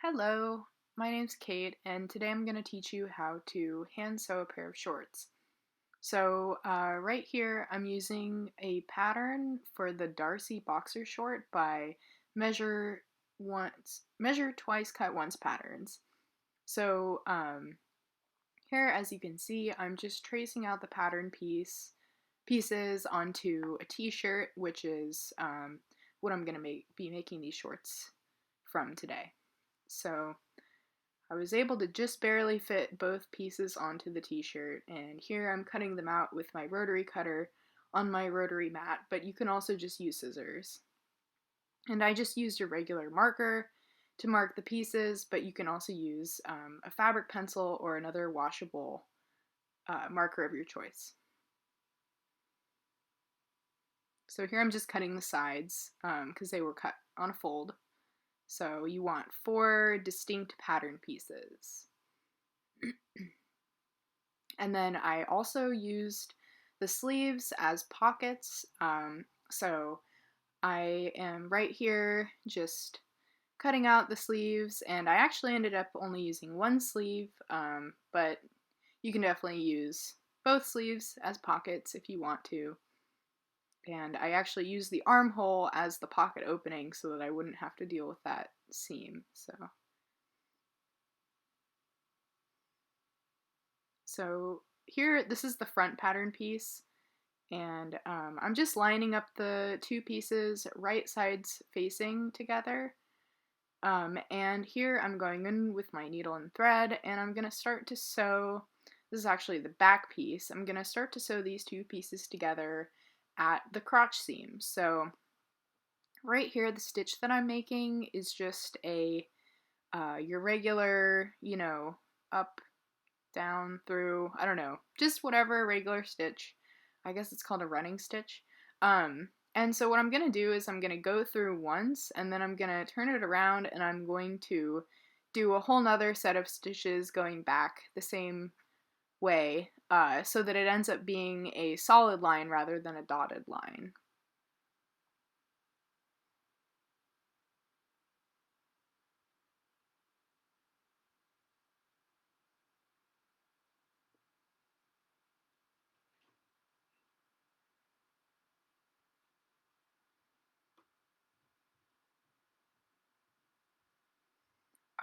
Hello, my name's Kate, and today I'm going to teach you how to hand sew a pair of shorts. Right here, I'm using a pattern for the Darcy boxer short by Measure Twice, Cut Once patterns. Here, as you can see, I'm just tracing out the pieces onto a t-shirt, which is what I'm going to be making these shorts from today. So I was able to just barely fit both pieces onto the t-shirt, and here I'm cutting them out with my rotary cutter on my rotary mat, but you can also just use scissors. And I just used a regular marker to mark the pieces, but you can also use a fabric pencil or another washable marker of your choice. So here I'm just cutting the sides because they were cut on a fold. So you want 4 distinct pattern pieces. And then I also used the sleeves as pockets. So I am right here just cutting out the sleeves, and I actually ended up only using one sleeve, but you can definitely use both sleeves as pockets if you want to. And I actually used the armhole as the pocket opening so that I wouldn't have to deal with that seam. So here, this is the front pattern piece, and I'm just lining up the 2 pieces right sides facing together. And here I'm going in with my needle and thread, and I'm going to start to sew. This is actually the back piece. I'm going to start to sew these 2 pieces together at the crotch seam. So right here, the stitch that I'm making is just your regular, up, down, through, I don't know, just whatever regular stitch. I guess it's called a running stitch. And so what I'm going to do is I'm going to go through once, and then I'm going to turn it around, and I'm going to do a whole nother set of stitches going back the same way so that it ends up being a solid line rather than a dotted line.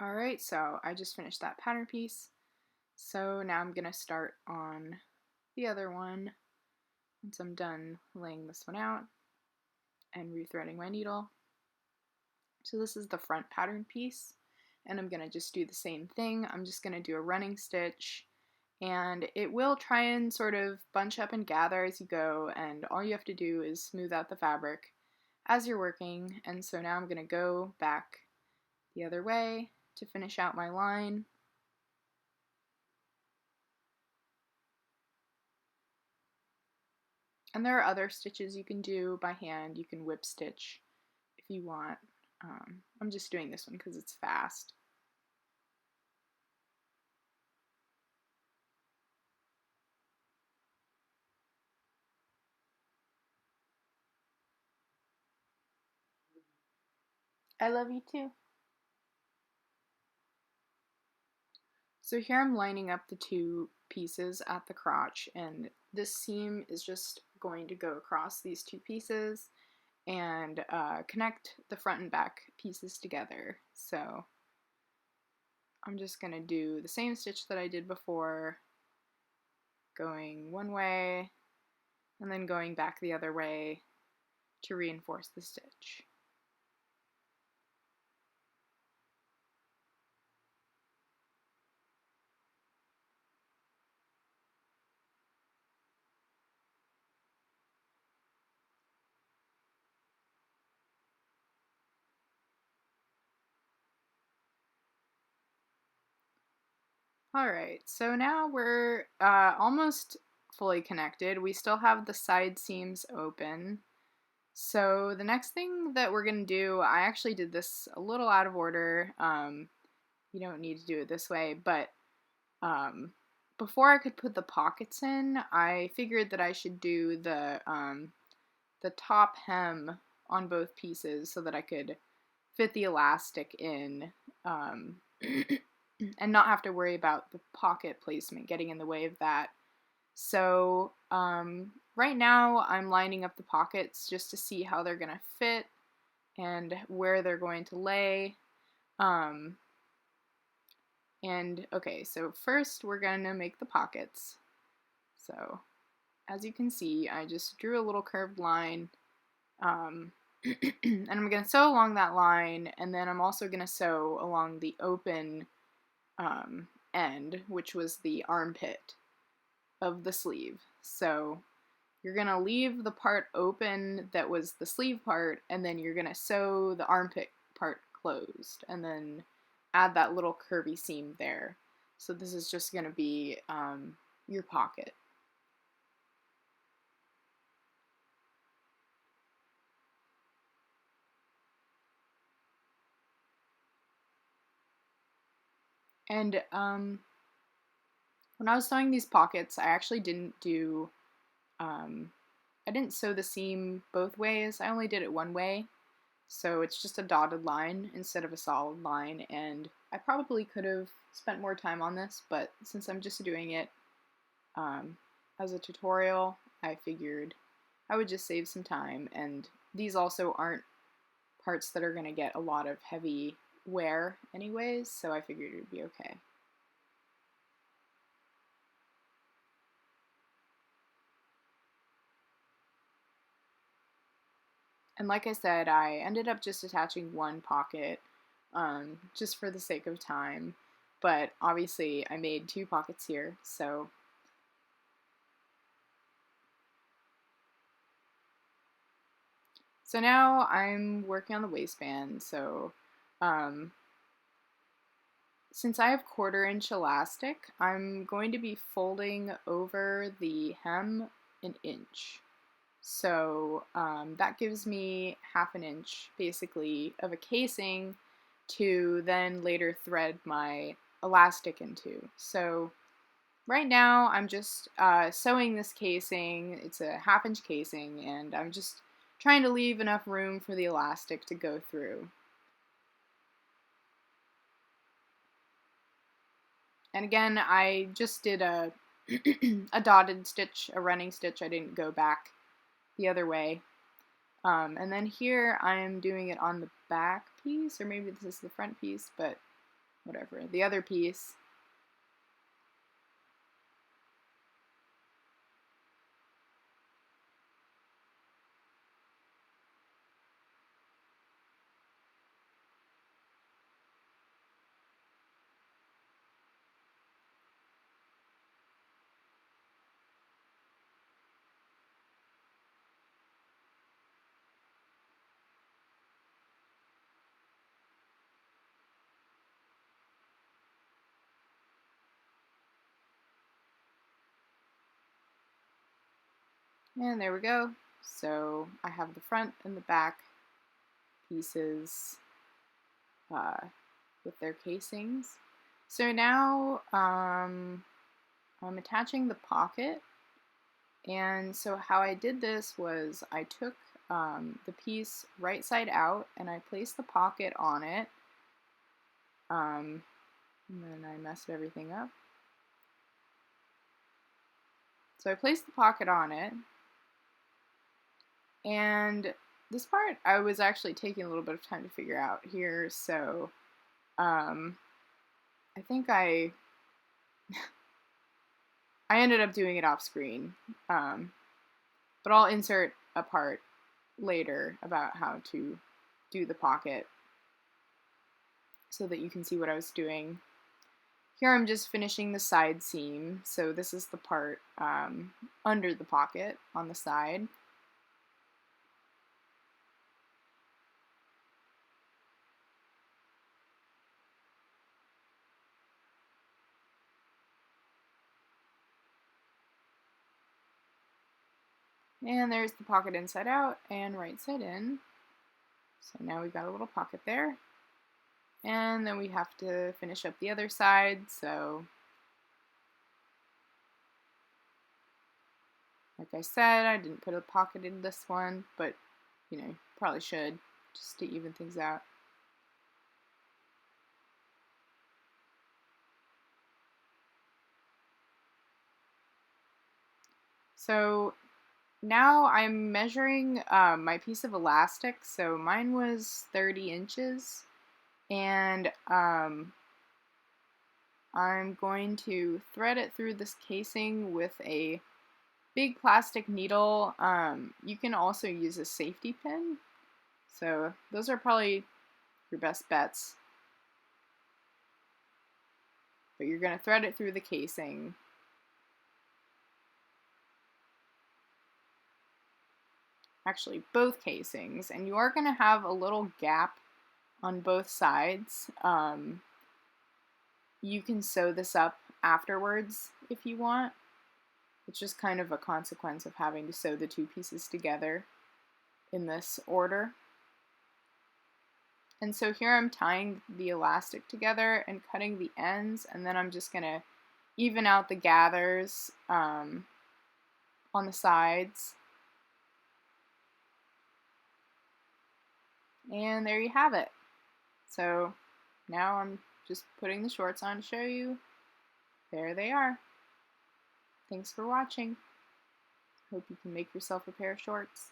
Alright, so I just finished that pattern piece. So now I'm going to start on the other one once I'm done laying this one out and rethreading my needle. So this is the front pattern piece, and I'm going to just do the same thing. I'm just going to do a running stitch, and it will try and sort of bunch up and gather as you go, and all you have to do is smooth out the fabric as you're working. And so now I'm going to go back the other way to finish out my line. And there are other stitches you can do by hand. You can whip stitch if you want. I'm just doing this one because it's fast. I love you too. So here I'm lining up the 2 pieces at the crotch, and this seam is just going to go across these 2 pieces and connect the front and back pieces together. So I'm just going to do the same stitch that I did before, going one way and then going back the other way to reinforce the stitch. Alright, so now we're almost fully connected. We still have the side seams open. So the next thing that we're going to do, I actually did this a little out of order. You don't need to do it this way, but before I could put the pockets in, I figured that I should do the top hem on both pieces so that I could fit the elastic in and not have to worry about the pocket placement getting in the way of that. So right now I'm lining up the pockets just to see how they're going to fit and where they're going to lay. And okay, so first we're going to make the pockets. So as you can see, I just drew a little curved line, and I'm going to sew along that line, and then I'm also going to sew along the open end, which was the armpit of the sleeve. So you're going to leave the part open that was the sleeve part, and then you're going to sew the armpit part closed, and then add that little curvy seam there. So this is just going to be your pocket. And when I was sewing these pockets, I actually didn't do, I didn't sew the seam both ways. I only did it one way. So it's just a dotted line instead of a solid line, and I probably could have spent more time on this, but since I'm just doing it as a tutorial, I figured I would just save some time, and these also aren't parts that are going to get a lot of heavy wear anyways, so I figured it would be okay. And like I said, I ended up just attaching one pocket just for the sake of time, but obviously I made two pockets here, so now I'm working on the waistband. So since I have 1/4 inch elastic, I'm going to be folding over the hem an inch. So that gives me 1/2 inch basically of a casing to then later thread my elastic into. So right now I'm just sewing this casing. It's a 1/2 inch casing, and I'm just trying to leave enough room for the elastic to go through. And again, I just did a a dotted stitch, a running stitch. I didn't go back the other way. And then here I'm doing it on the back piece, or maybe this is the front piece, but whatever. The other piece. And there we go. So I have the front and the back pieces with their casings. So now I'm attaching the pocket. And so how I did this was I took the piece right side out and I placed the pocket on it. And then I messed everything up. So I placed the pocket on it. And this part I was actually taking a little bit of time to figure out here. So I think I ended up doing it off screen. But I'll insert a part later about how to do the pocket so that you can see what I was doing. Here I'm just finishing the side seam, so this is the part under the pocket on the side. And there's the pocket inside out and right side in. So now we've got a little pocket there. And then we have to finish up the other side, so like I said, I didn't put a pocket in this one, but you know, probably should, just to even things out. So now I'm measuring my piece of elastic. So mine was 30 inches, and I'm going to thread it through this casing with a big plastic needle. You can also use a safety pin. So those are probably your best bets. But you're going to thread it through the casing. Actually, both casings. And you are going to have a little gap on both sides. You can sew this up afterwards if you want. It's just kind of a consequence of having to sew the two pieces together in this order. And so here I'm tying the elastic together and cutting the ends, and then I'm just going to even out the gathers on the sides. And there you have it. So now I'm just putting the shorts on to show you. There they are. Thanks for watching. Hope you can make yourself a pair of shorts.